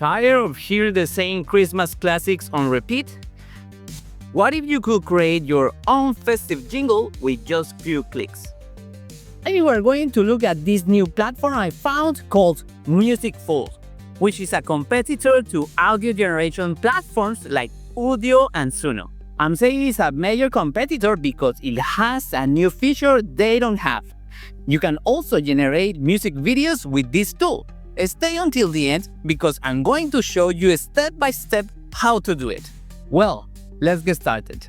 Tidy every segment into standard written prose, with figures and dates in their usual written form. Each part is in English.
Tired of hearing the same Christmas classics on repeat? What if you could create your own festive jingle with just few clicks? And we're going to look at this new platform I found called Musicful, which is a competitor to audio generation platforms like Udio and Suno. I'm saying it's a major competitor because it has a new feature they don't have. You can also generate music videos with this tool. Stay until the end because I'm going to show you step by step how to do it. Well, let's get started.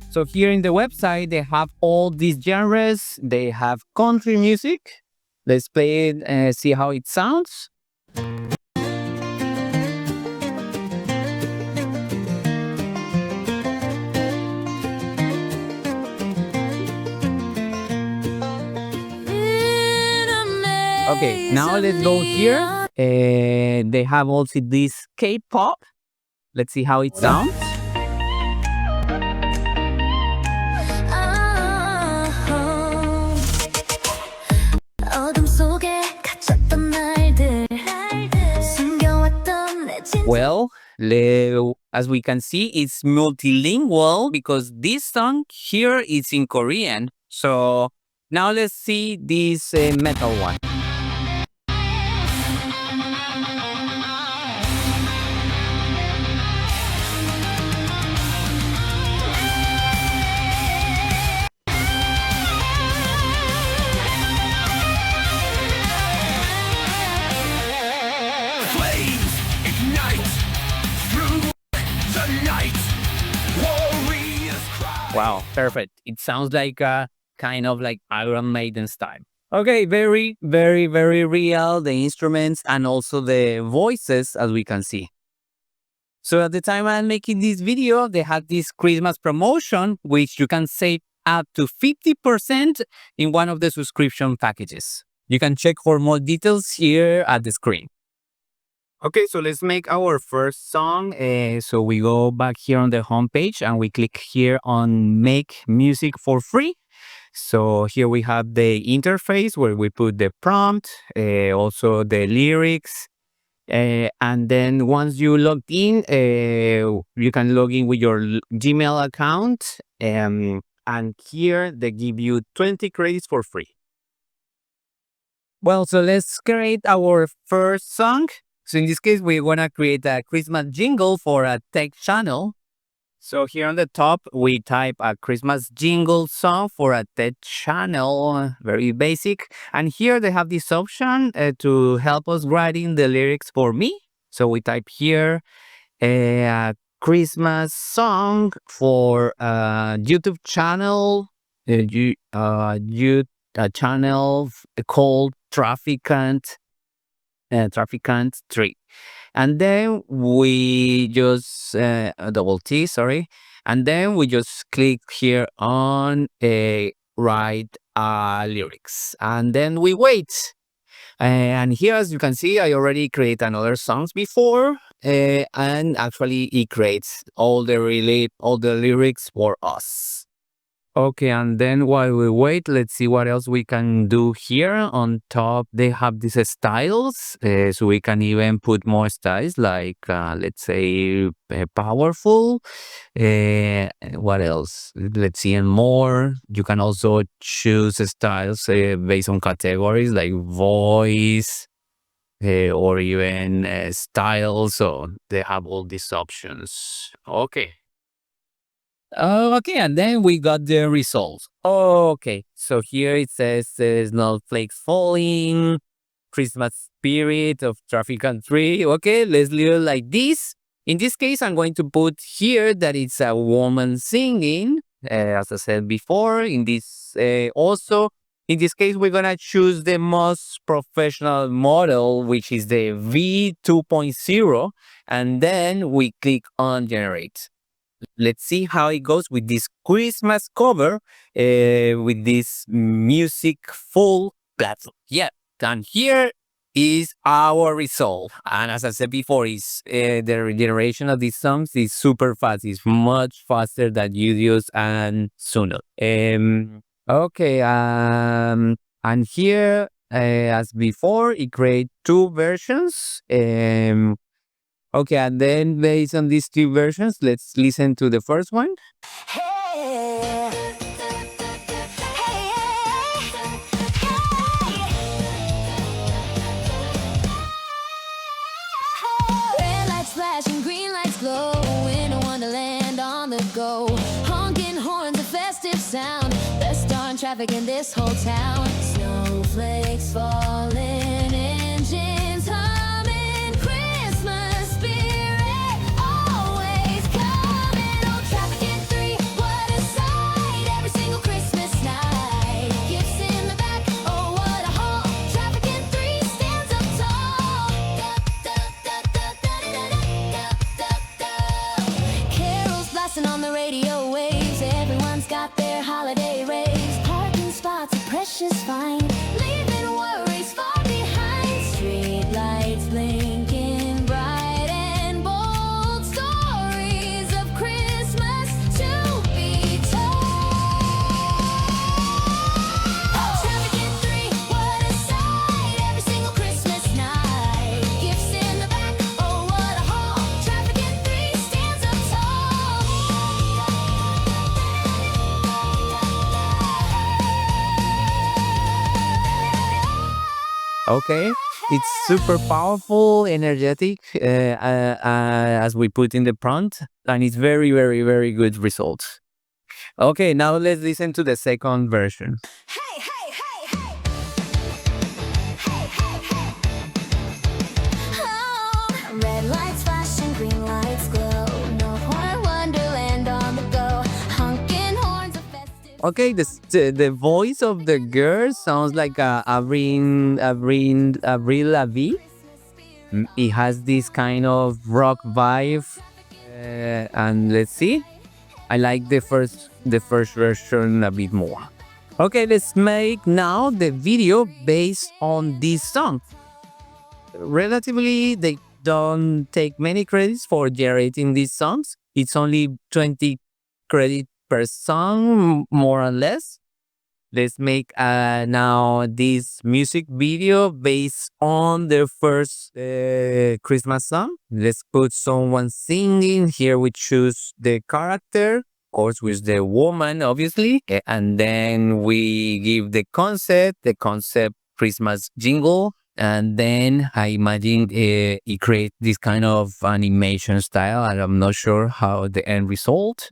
So here in the website, they have all these genres. They have country music. Let's play it and see how it sounds. Okay, now let's go here. They have also this K-pop. Let's see how it sounds. Well, as we can see, it's multilingual because this song here is in Korean. So now let's see this metal one. Wow, perfect. It sounds like a kind of like Iron Maiden style. Okay, very, very, very real, the instruments and also the voices, as we can see. So at the time I'm making this video, they had this Christmas promotion, which you can save up to 50% in one of the subscription packages. You can check for more details here at the screen. Okay, so let's make our first song. So we go back here on the home page and we click here on Make Music for Free. So here we have the interface where we put the prompt, also the lyrics. And then once you log in, you can log in with your Gmail account. And here they give you 20 credits for free. Well, so let's create our first song. So in this case, we want to create a Christmas jingle for a tech channel. So here on the top, we type a Christmas jingle song for a tech channel, very basic. And here they have this option to help us writing the lyrics for me. So we type here a Christmas song for a YouTube channel, a channel called Trafficant 3, and then we just double T, sorry, and then we just click here on write lyrics, and then we wait. And here, as you can see, I already created another songs before, and actually it creates all the lyrics for us. Okay, and then while we wait, let's see what else we can do here. On top, they have these styles, so we can even put more styles like, let's say, powerful. What else? Let's see, and more. You can also choose styles based on categories like voice or even style. So they have all these options. Okay. Okay, and then we got the results. Okay, so here it says snowflakes falling, Christmas spirit of Trafficant 3. Okay, let's leave it like this. In this case, I'm going to put here that it's a woman singing, as I said before. In this also, in this case, we're gonna choose the most professional model, which is the V2.0, and then we click on generate. Let's see how it goes with this Christmas cover with this Musicful platform. Yeah, and here is our result. And as I said before, is the regeneration of these songs is super fast. It's much faster than Udio's and Suno. Okay, and here, as before, it creates two versions. Okay, and then based on these two versions, let's listen to the first one. Red lights flashing, green lights glow. In a wonderland on the go. Honking horns, a festive sound. Best darn traffic in this whole town. Snowflakes falling, engines humming. Christmas spirit always coming. Oh, traffic in three, what a sight. Every single Christmas night. Gifts in the back, oh, what a haul. Traffic in three stands up tall. Carols blasting on the radio waves. Everyone's got their holiday raves. Parking spots are precious fine. Leaving worries far behind. Street lights blinking bright and bold. Stories of Christmas to be told. Traffic in three, what a sight. Every single Christmas night. Gifts in the back, oh, what a haul. Traffic in three stands up tall. Okay, it's super powerful, energetic, as we put in the prompt, and it's very, very, very good results. Okay, now let's listen to the second version. Hey, hey, hey, hey. Hey, hey, hey. Oh, red lights flashing, green lights glow. No more wonderland on the go. Honking horns of festive. Okay, the voice of the girl sounds like Avril Lavigne. It has this kind of rock vibe, and let's see. I like the first version a bit more. Okay, let's make now the video based on this song. Relatively, they don't take many credits for generating these songs. It's only 20 credits per song, more or less. Let's make now this music video based on the first Christmas song. Let's put someone singing. Here we choose the character, of course, with the woman, obviously. And then we give the concept Christmas jingle. And then I imagine it creates this kind of animation style. And I'm not sure how the end result.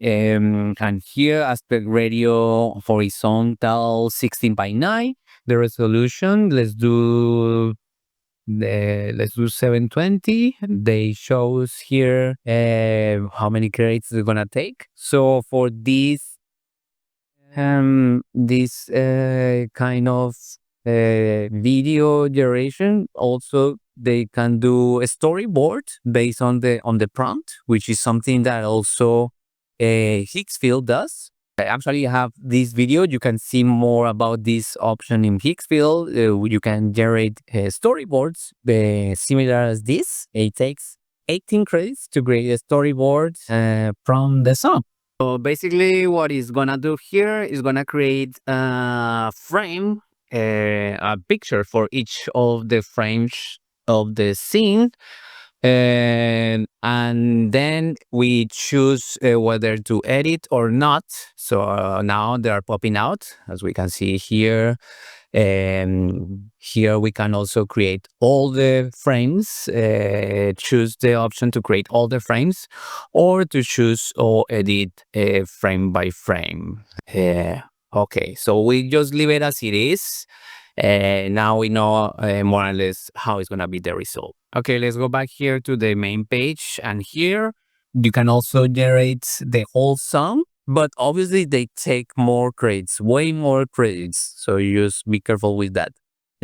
And here aspect ratio horizontal 16:9. The resolution, let's do 720. They shows here how many credits it's gonna take. So for this kind of video generation, also they can do a storyboard based on the prompt, which is something that also Higgsfield does. I actually have this video. You can see more about this option in Higgsfield. You can generate storyboards similar as this. It takes 18 credits to create a storyboard from the song. So basically what it's gonna do here is gonna create a frame, a picture for each of the frames of the scene. And then we choose whether to edit or not. So now they are popping out, as we can see here. And here we can also create all the frames, choose the option to create all the frames, or to choose or edit frame by frame. Okay, so we just leave it as it is. Now we know more or less how it's gonna be the result. Okay, let's go back here to the main page, and here you can also generate the whole song, but obviously they take more credits, way more credits. So you just be careful with that.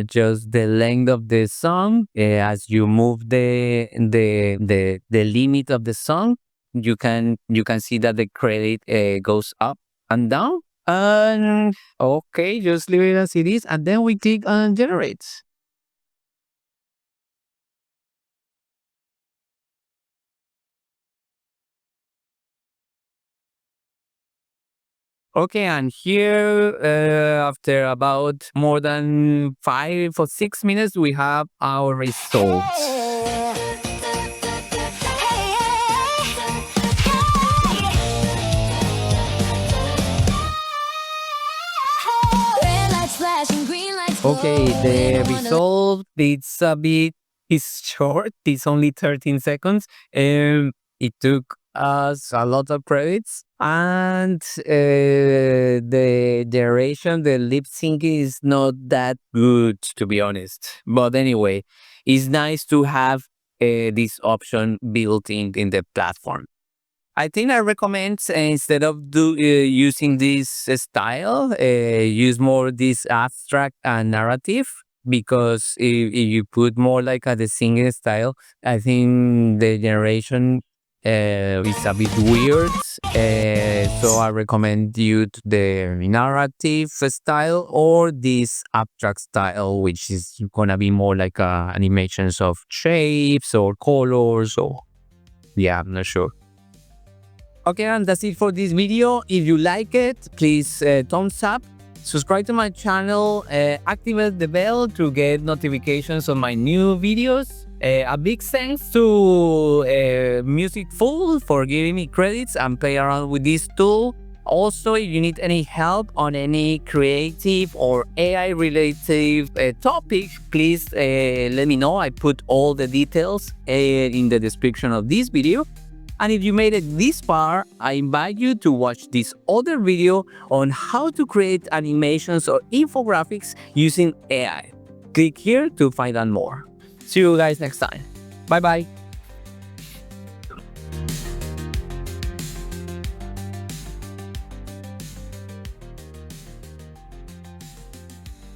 Just the length of the song, as you move the limit of the song, you can see that the credit goes up and down. And okay, just leave it as it is, and then we click on generate. Okay, and here, after about more than 5 or 6 minutes, we have our results. Okay, the result it's short. It's only 13 seconds. It took us a lot of credits, and the generation, the lip sync is not that good, to be honest. But anyway, it's nice to have this option built in the platform. I think I recommend instead of using this style, use more this abstract and narrative, because if you put more like the singing style, I think the generation is a bit weird. So I recommend you to the narrative style or this abstract style, which is gonna be more like animations of shapes or colors, or yeah, I'm not sure. Okay, and that's it for this video. If you like it, please thumbs up, subscribe to my channel, activate the bell to get notifications on my new videos. A big thanks to Musicful for giving me credits and play around with this tool. Also, if you need any help on any creative or AI related topic, please let me know. I put all the details in the description of this video. And if you made it this far, I invite you to watch this other video on how to create animations or infographics using AI. Click here to find out more. See you guys next time. Bye bye.